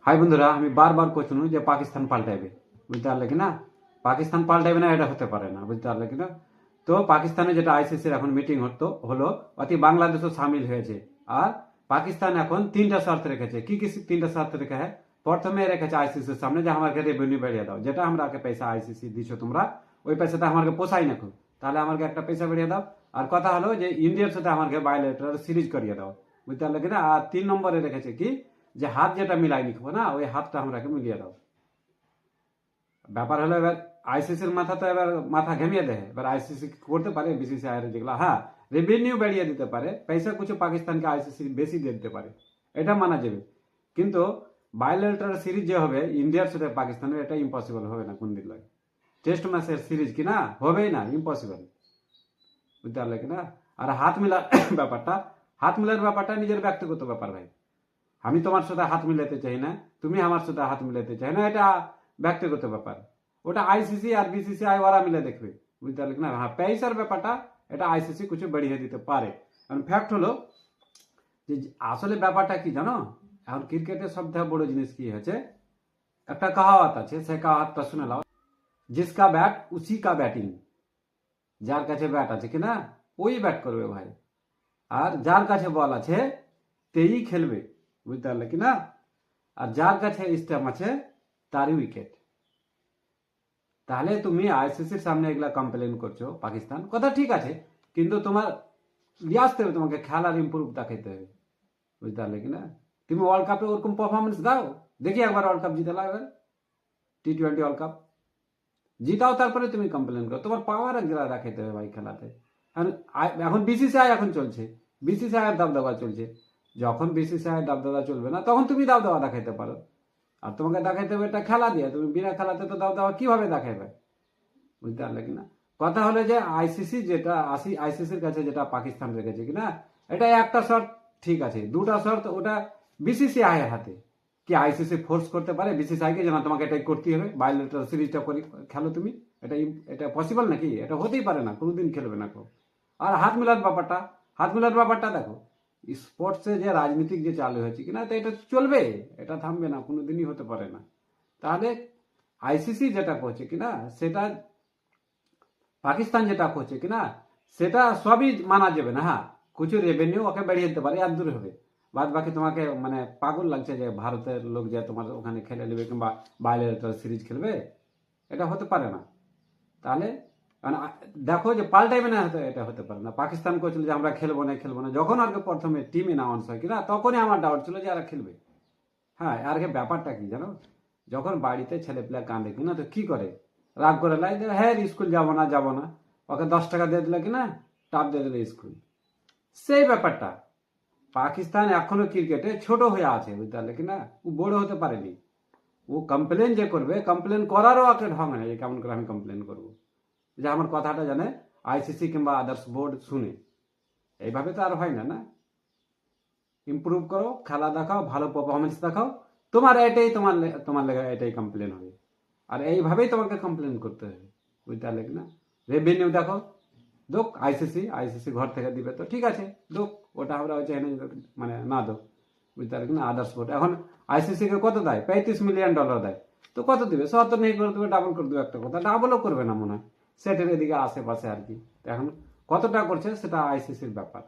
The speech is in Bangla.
হাই বন্ধুরা, আমি বারবার করছি যে পাকিস্তান পাল্টাইবে, বুঝতে পারলে কিনা? পাকিস্তান পাল্টাইবে না, এটা হতে পারে না, বুঝতে পারলে কিনা? তো পাকিস্তানে যেটা আইসিসির এখন মিটিং হলো, অতি বাংলাদেশও সামিল হয়েছে। আর পাকিস্তান এখন তিনটা শর্ত রেখেছে। কি কি তিনটা শর্ত রেখে হ্যাঁ? প্রথমে রেখেছে আইসিসির সামনে যে আমাকে রেভিনিউ বাড়িয়ে দাও, যেটা আমাকে পয়সা আইসিসি দিছো তোমরা, ওই পয়সাটা আমাকে পোষাই না, তাহলে আমাকে একটা পয়সা বাড়িয়ে দাও। আর কথা হলো যে ইন্ডিয়ার সাথে আমাকে বাইলেটারাল সিরিজ করিয়ে দাও, বুঝতে পারলে কিনা? আর 3 নম্বরে রেখেছে কি, যে হাত যেটা মিলাই নিখবো না, ওই হাতটা আমরাকে মিলিয়ে দাও। ব্যাপার হলো এবার আইসিসির মাথা তো এবার মাথা ঘেমিয়ে দেয়। এবার আইসিসি করতে পারে বিসিসিআই এর যেগুলো, হ্যাঁ, রেভিনিউ বাড়িয়ে দিতে পারে, পয়সা কিছু পাকিস্তানকে আইসিসি বেশি দিয়ে দিতে পারে, এটা মানা যাবে। কিন্তু বাইলেটারাল সিরিজ যে হবে ইন্ডিয়ার সাথে পাকিস্তানের, এটা ইম্পসিবল হবে না কোন দিন লাগে। টেস্ট ম্যাচের সিরিজ কিনা হবেই না, ইম্পসিবল, বুঝতে পারলে কিনা? আর হাত মিলা ব্যাপারটা, হাত মিলার ব্যাপারটা নিজের ব্যক্তিগত ব্যাপার ভাই। আমি তোমার সাথে হাত মিলাতে চাই না, তুমি আমার সাথে হাত মিলাতে চাই না, এটা ব্যক্তিগত ব্যাপার। ওটা আইসিসি আর বিসিসিআই ওরা মিলে দেখবে, বুঝতে পারলে না? হ্যাঁ, পয়সার ব্যাপারটা এটা আইসিসি কিছু বাড়িয়ে দিতে পারে। কারণ ফ্যাক্ট হলো যে আসলে ব্যাপারটা কি জানো, এখন ক্রিকেটের সবথেকে বড় জিনিস কি হয়েছে, একটা কাহাওয়াত আছে, সেই কাহাওয়াতটা শুনে নাও, জিসকা ব্যাট উসি কা ব্যাটিং। যার কাছে ব্যাট আছে কিনা ওই ব্যাট করবে ভাই, আর যার কাছে বল আছে তেই খেলবে, বুঝতে পারলে কিনা? আর যার কাছে স্ট্যাম্প আছে তারই উইকেট। তাহলে তুমি আইসিসির সামনে এগুলা কমপ্লেন করছো পাকিস্তান, কথা ঠিক আছে, কিন্তু তোমার নিয়ে আসতে হবে, তোমাকে খেলার ইম্প্রুভ দেখাইতে হবে, বুঝতে পারলে কিনা? তুমি ওয়ার্ল্ড কাপে ওরকম পারফরমেন্স দাও, দেখি একবার ওয়ার্ল্ড কাপ জিতে এবার T20 ওয়ার্ল্ড কাপ জিতাও, তারপরে তুমি কমপ্লেন করো। তোমার পাওয়ার একজোড়া দেখাইতে হবে ভাই খেলাতে। এখন বিসিসিআই এখন চলছে, বিসিসিআই এর দাবদাবা চলছে। যখন বিসিসিআই দাবদাবা চলবে না, তখন তুমি দাবদাবা দেখাইতে পারো। আর তোমাকে দেখাইতে হবে এটা খেলা দিয়ে, তুমি বিনা খেলাতে তো দাবদাবা কিভাবে দেখাইবে, বুঝতে পারলে কিনা? কথা হলো যে আইসিসি যেটা আইসিসির কাছে যেটা পাকিস্তান রেখেছে কিনা, এটা একটা শর্ত ঠিক আছে, দুটা শর্ত ওটা বিসিসিআই এর হাতে। কি আইসিসি ফোর্স করতে পারে বিসিসিআই কে যে না তোমাকে এটাই করতে হবে, বাইলেটারাল সিরিজটা খেলো তুমি? এটা এটা পসিবল নাকি? এটা হতেই পারে না, কোনোদিন খেলবে না কেউ। আর হাত মিলার ব্যাপারটা, হাত মিলার ব্যাপারটা দেখো, স্পোর্টসে যে রাজনীতিক যে চালু হয়েছে কিনা, তো এটা চলবে, এটা থামবে না, কোনোদিনই হতে পারে না। তাহলে আইসিসি যেটা করছে কিনা, সেটা পাকিস্তান যেটা করছে কিনা, সেটা সবই মানা যাবে না। হ্যাঁ, কিছু রেভিনিউ ওকে বাড়িয়ে দিতে পারে, আর দূরে হবে। বাদ বাকি তোমাকে মানে পাগল লাগছে যে ভারতের লোক যে তোমার ওখানে খেলে নেবে কিংবা বাইলেটারাল সিরিজ খেলবে, এটা হতে পারে না। তাহলে মানে দেখো যে পাল্টাইবে না, হয়তো এটা হতে পারে না। পাকিস্তান করছিল যে আমরা খেলবো না খেলবো না, যখন আর কি প্রথমে টিম অ্যানাউন্স হয় কিনা, তখনই আমার ডাউট ছিল যে এরা খেলবে। হ্যাঁ, আর কি ব্যাপারটা কি জানো, যখন বাড়িতে ছেলে পেলে কাঁদে কিনা, তো কি করে, রাগ করে লাই, হ্যাঁ স্কুল যাবো না যাবো না, ওকে 10 টাকা দিয়ে দিলে কিনা, টাপ দিয়ে দিলে স্কুল। সেই ব্যাপারটা পাকিস্তান এখনো ক্রিকেটে ছোট হয়ে আছে, বুঝতে পারলে কিনা? ও বড় হতে পারেনি। ও কমপ্লেন যে করবে, কমপ্লেন করারও একটা ঢং নেই যে কেমন করে আমি কমপ্লেন করবো, যে আমার কথাটা জানে আইসিসি কিংবা আদার্স বোর্ড শুনে। এইভাবে তো আর হয় না, না? ইমপ্রুভ করো, খেলা দেখাও, ভালো পারফরমেন্স দেখাও, তোমার এটাই তোমার লেগে এটাই কমপ্লেন হবে। আর এইভাবেই তোমাকে কমপ্লেন করতে হবে, বুঝতে পারলে কিনা? রেভিনিউ দেখো, দোক আইসিসি ঘর থেকে দিবে তো ঠিক আছে, দোক, ওটা আমরা চাই না মানে না দোক, বুঝতে পারলে কিনা? আদার্স বোর্ড এখন আইসিসি কে কত দেয়, $35 মিলিয়ন দেয়, তো কত দিবে? 70 নেই করে দেবে, ডাবল করে দেবে, একটা কথা ডাবলও করবে না মনে হয়, সেটের এদিকে আশেপাশে আর কি। এখন কতটা করছে সেটা আইসিসির ব্যাপার।